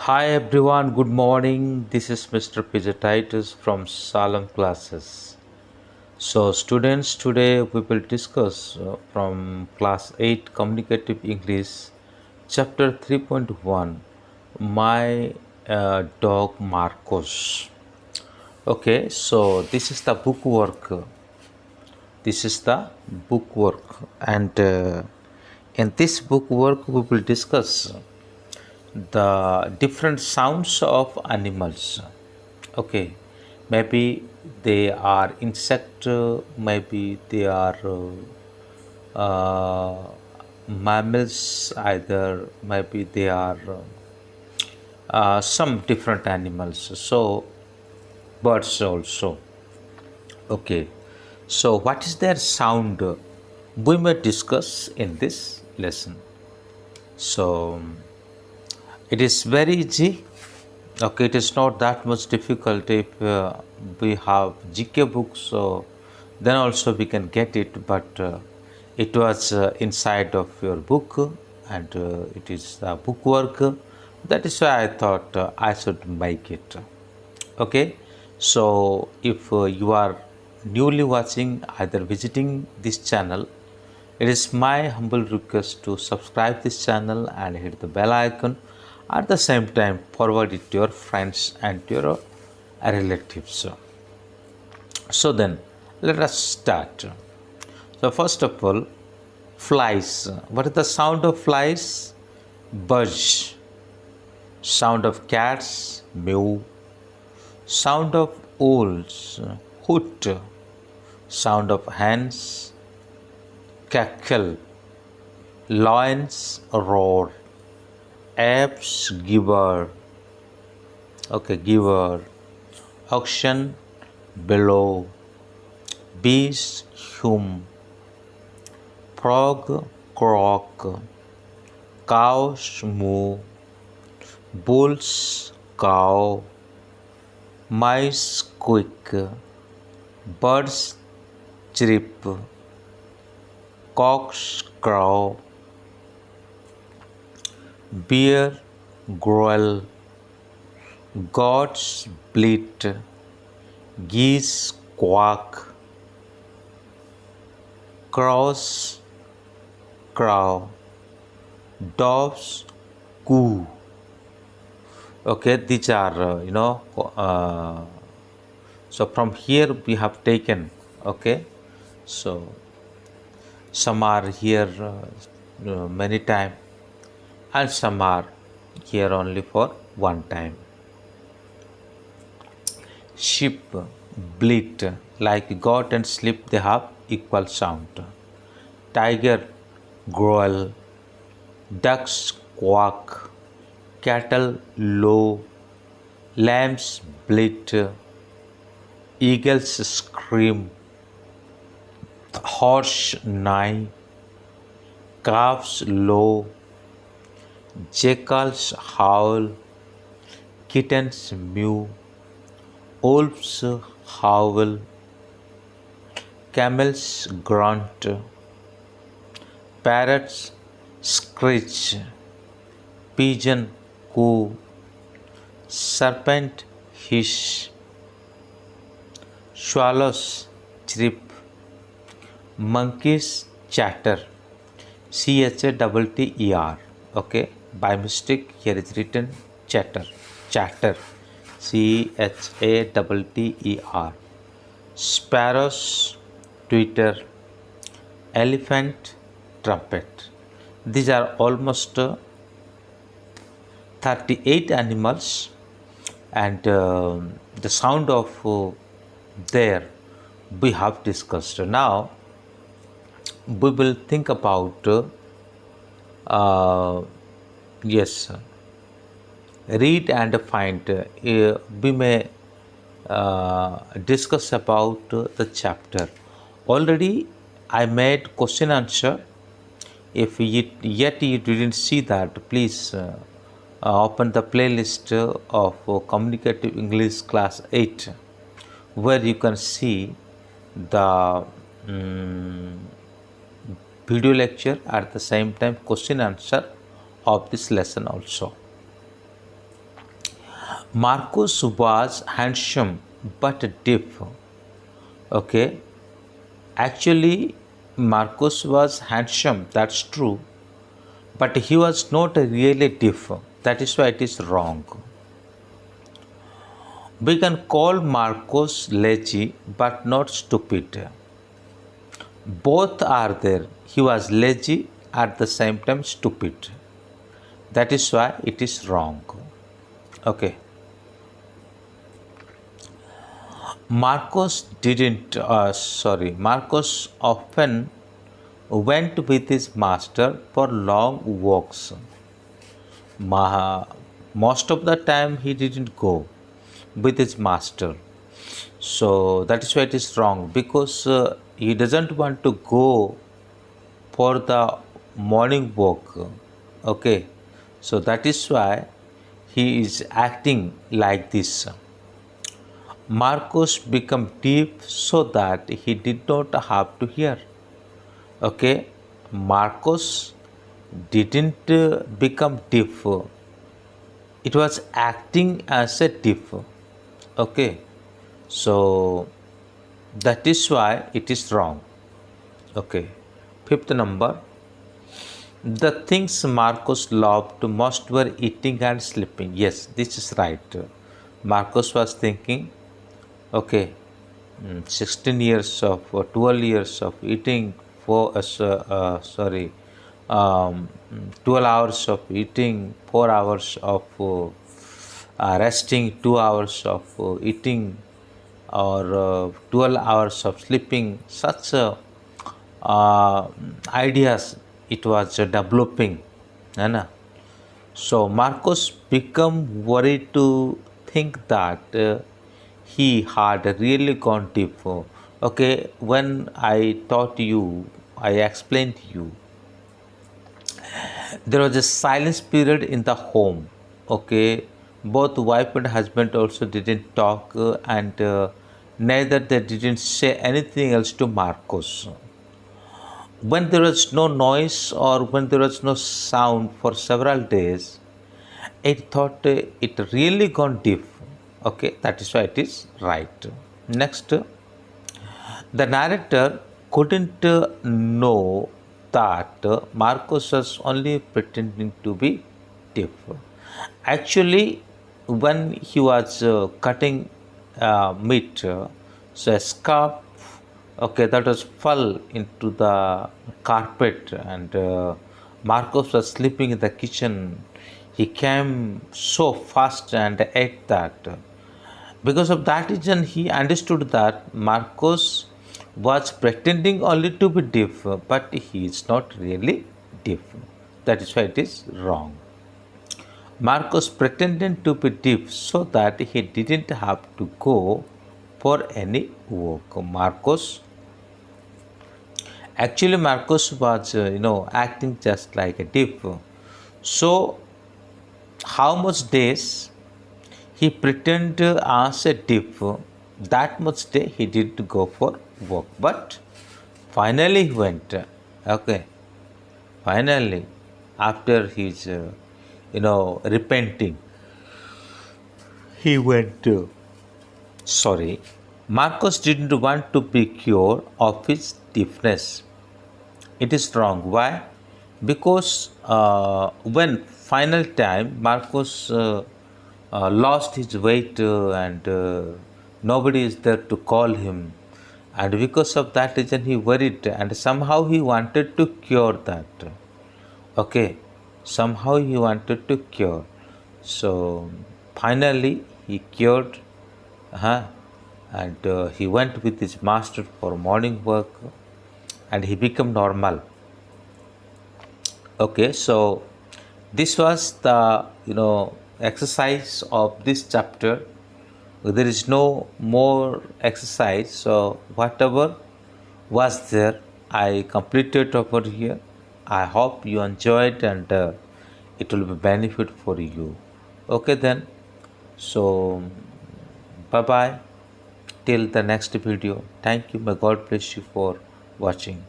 Hi everyone, good morning. This is Mr. Titus from Salem classes. So, students, today we will discuss from class 8 Communicative English, chapter 3.1 My Dog Marcos. Okay, so this is the book work. This is the book work, and in this book work, we will discuss the different sounds of animals. Okay, maybe they are insect, maybe they are mammals, either maybe they are some different animals, so birds also. Okay, so what is their sound, we may discuss in this lesson. So it is very easy. Okay, it is not that much difficult if we have GK books, so then also we can get it. But it was inside of your book, and it is the book work. That is why I thought I should make it. Okay, so if you are newly watching, either visiting this channel, it is my humble request to subscribe this channel and hit the bell icon. At the same time, forward it to your friends and to your relatives. So then, let us start. So first of all, flies. What is the sound of flies? Buzz. Sound of cats? Mew. Sound of owls? Hoot. Sound of hens? Cackle. Lions roar. Apes giver. Okay, giver. Auction below. Bees hum. Frog croak. Cows moo. Bulls cow. Mice squeak. Birds chirp. Cocks crow. Bear growl. Goats bleat. Geese quack. Crows crow. Doves coo. Okay, these are so from here we have taken. Okay, so some are here many time, and some are here only for one time. Sheep bleat, like goat and sheep, they have equal sound. Tiger growl. Ducks quack. Cattle low. Lambs bleat. Eagles scream. Horse neigh. Calves low. Jackals howl. Kittens mew. Wolves howl. Camels grunt. Parrots screech. Pigeon coo. Serpent hiss. Swallows chirp. Monkeys chatter. CHATTER. Okay, by mistake here is written chatter. Chatter. CHATTER. Sparrows twitter. Elephant trumpet. These are almost 38 animals, and the sound of there we have discussed. Now we will think about yes, read and find. We may discuss about the chapter. Already I made question answer. If yet you didn't see that, please open the playlist of Communicative English Class 8, where you can see the video lecture, at the same time question answer of this lesson also. Marcus was handsome but deaf. Okay, actually, Marcus was handsome, that's true, but he was not really deaf. That is why it is wrong. We can call Marcos lazy but not stupid. Both are there. He was lazy at the same time stupid. That is why it is wrong. Okay. Marcos often went with his master for long walks. Most of the time he didn't go with his master. So that is why it is wrong, because he doesn't want to go for the morning walk. Okay, so that is why he is acting like this. Marcos became deaf so that he did not have to hear. Okay, Marcos didn't become deaf, it was acting as a deaf. Okay, so that is why it is wrong. Okay, fifth number. The things Marcos loved most were eating and sleeping. Yes, this is right. Marcos was thinking, okay, 16 years of 12 years of eating for um, 12 hours of eating, 4 hours of resting, 2 hours of eating, or 12 hours of sleeping. Such ideas it was developing, है ना? So Marcos became worried to think that he had really gone deep. Okay, when I taught you, I explained to you, there was a silence period in the home. Okay, both wife and husband also didn't talk, and neither they didn't say anything else to Marcos. When there was no noise or when there was no sound for several days, it thought it really gone deep. Okay, that is why it is right. Next, the narrator couldn't know that Marcos was only pretending to be deaf. Actually, when he was cutting meat, so a scarf, okay, that was fell into the carpet, and Marcos was sleeping in the kitchen. He came so fast and ate that. Because of that reason, he understood that Marcos was pretending only to be deaf, but he is not really deaf. That is why it is wrong. Marcos pretended to be deaf so that he didn't have to go for any work. Marcos was, acting just like a deaf. So, how much days he pretended as a deaf, that much day he did go for work. But finally he went. Okay, finally, after his, repenting, he went. Sorry, Marcos didn't want to be cured of his deafness. It is wrong. Why? Because when final time Marcos lost his weight, and nobody is there to call him, and because of that reason he worried, and somehow he wanted to cure that. Okay, somehow he wanted to cure. So finally he cured, and he went with his master for morning work, and he became normal. Okay, so this was the exercise of this chapter. There is no more exercise, so whatever was there I completed over here. I hope you enjoyed, and it will be benefit for you. Okay then, so bye bye till the next video. Thank you. May God bless you for watching.